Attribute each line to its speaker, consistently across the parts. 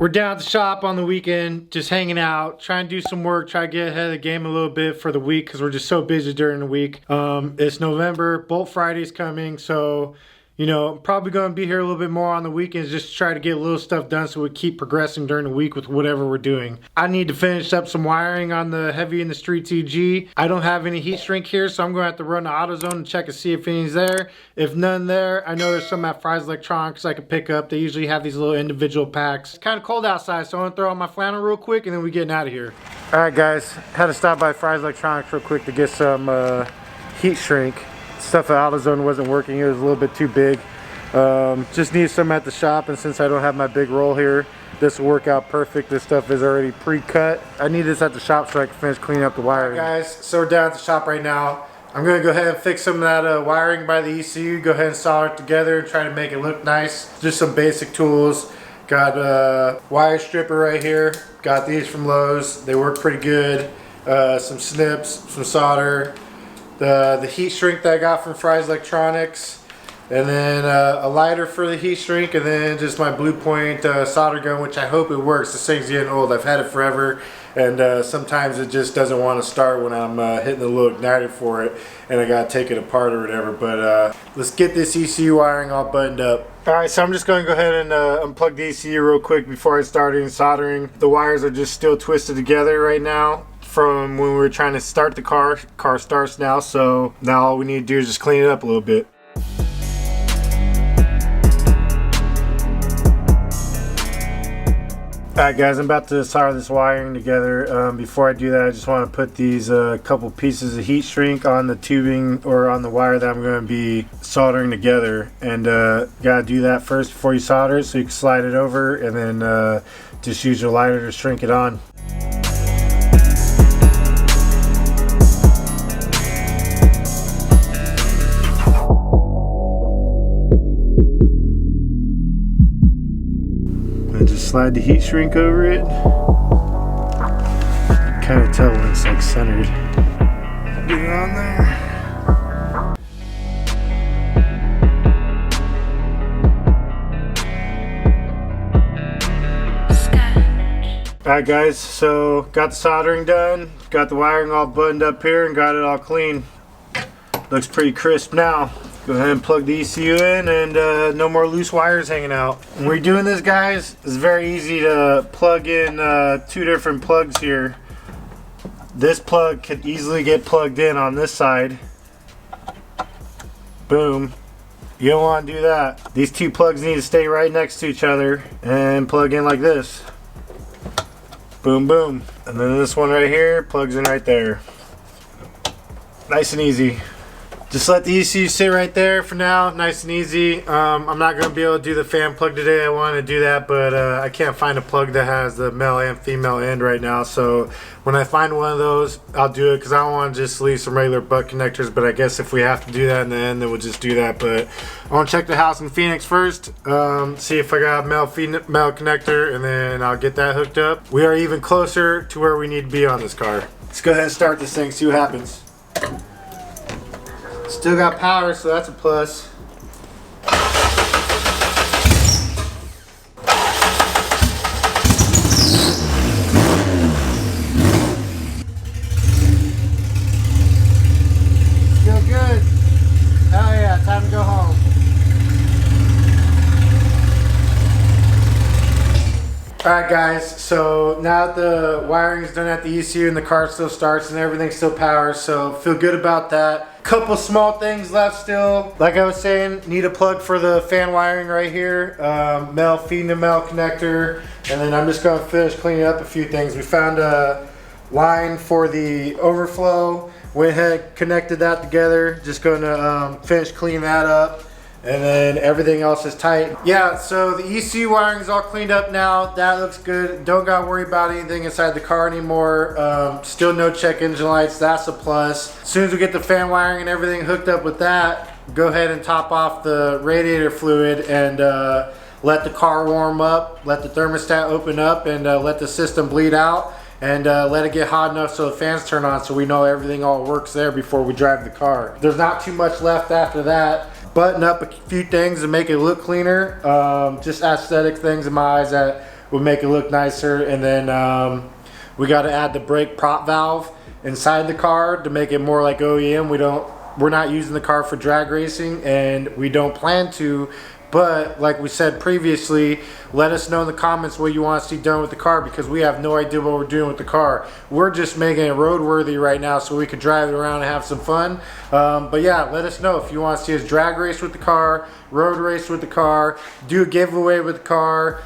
Speaker 1: We're down at the shop on the weekend, just hanging out, trying to do some work, try to get ahead of the game a little bit for the week because we're just so busy during the week. It's November, Bolt Friday's coming, so you know, probably going to be here a little bit more on the weekends just to try to get a little stuff done so we keep progressing during the week with whatever we're doing. I need to finish up some wiring on the Heavy in the Streets EG. I don't have any heat shrink here, so I'm going to have to run to AutoZone and check to see if any's there. If none there, I know there's some at Fry's Electronics I could pick up. They usually have these little individual packs. It's kind of cold outside, so I'm going to throw on my flannel real quick and then we're getting out of here. Alright guys, had to stop by Fry's Electronics real quick to get some heat shrink. Stuff at AutoZone wasn't working, it was a little bit too big. Just need some at the shop, and since I don't have my big roll here, this will work out perfect. This stuff is already pre-cut. I need this at the shop so I can finish cleaning up the wiring. Right, guys, so we're down at the shop right now. I'm going to go ahead and fix some of that wiring by the ECU, go ahead and solder it together and try to make it look nice. Just some basic tools. Got a wire stripper right here. Got these from Lowe's. They work pretty good. Some snips, some solder. The heat shrink that I got from Fry's Electronics, and then a lighter for the heat shrink, and then just my Blue Point solder gun, which I hope it works. This thing's getting old. I've had it forever, and sometimes it just doesn't want to start when I'm hitting the little igniter for it, and I gotta take it apart or whatever. But let's get this ECU wiring all buttoned up. Alright, so I'm just going to go ahead and unplug the ECU real quick before I start any soldering. The wires are just still twisted together right now from when we were trying to start the car. Car starts now, so now all we need to do is just clean it up a little bit. Alright guys, I'm about to solder this wiring together. Before I do that, I just want to put these couple pieces of heat shrink on the tubing or on the wire that I'm going to be soldering together. And gotta do that first before you solder it, so you can slide it over and then just use your lighter to shrink it on. And just slide the heat shrink over it. Kind of tell when it's like centered. Get it on there. Alright guys, so got the soldering done, got the wiring all buttoned up here and got it all clean. Looks pretty crisp now. Go ahead and plug the ECU in, and no more loose wires hanging out. When we're doing this, guys, it's very easy to plug in two different plugs here. This plug could easily get plugged in on this side. Boom. You don't want to do that. These two plugs need to stay right next to each other and plug in like this. Boom, boom. And then this one right here plugs in right there. Nice and easy. Just let the ECU sit right there for now, nice and easy. I'm not going to be able to do the fan plug today. I want to do that, but I can't find a plug that has the male and female end right now. So when I find one of those, I'll do it, because I don't want to just leave some regular butt connectors. But I guess if we have to do that in the end, then we'll just do that. But I want to check the house in Phoenix first, see if I got a male connector, and then I'll get that hooked up. We are even closer to where we need to be on this car. Let's go ahead and start this thing, see what happens. Still got power, so that's a plus. Still good. Oh yeah, time to go home. Alright guys, so now that the wiring is done at the ECU and the car still starts and everything still powers, so feel good about that. Couple small things left still. Like I was saying, need a plug for the fan wiring right here. Male female connector. And then I'm just going to finish cleaning up a few things. We found a line for the overflow. Went ahead, connected that together. Just going to finish cleaning that up. And then everything else is tight. Yeah, so the ECU wiring is all cleaned up now. That looks good. Don't got to worry about anything inside the car anymore. Still no check engine lights. That's a plus. As soon as we get the fan wiring and everything hooked up with that, go ahead and top off the radiator fluid and let the car warm up. Let the thermostat open up and let the system bleed out. And let it get hot enough so the fans turn on, so we know everything all works there before we drive the car. There's not too much left after that. button up a few things to make it look cleaner. Just aesthetic things in my eyes that would make it look nicer. And then we got to add the brake prop valve inside the car to make it more like OEM. We're not using the car for drag racing, and we don't plan to. But like we said previously, let us know in the comments what you want to see done with the car, because we have no idea what we're doing with the car. We're just making it roadworthy right now so we can drive it around and have some fun. But yeah, let us know if you want to see us drag race with the car, road race with the car, do a giveaway with the car,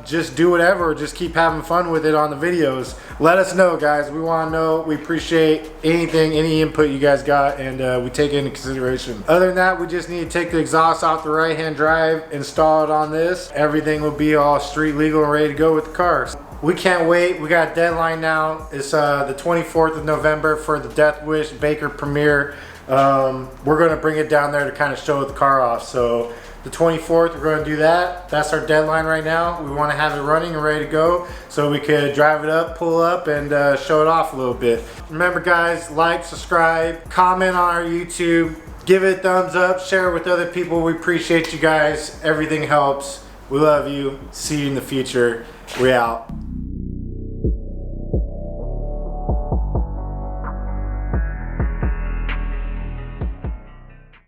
Speaker 1: just do whatever, just keep having fun with it on the videos. Let us know, guys. We want to know. We appreciate anything, any input you guys got, and we take it into consideration. Other than that, we just need to take the exhaust off the right-hand drive, install it on this. Everything will be all street legal and ready to go with the car. We can't wait. We got a deadline now. It's the 24th of November for the Death Wish Baker premiere. We're going to bring it down there to kind of show the car off. So the 24th, we're going to do that. That's our deadline right now. We want to have it running and ready to go so we could drive it up, pull up, and show it off a little bit. Remember, guys, like, subscribe, comment on our YouTube, give it a thumbs up, share it with other people. We appreciate you guys. Everything helps. We love you. See you in the future. We out.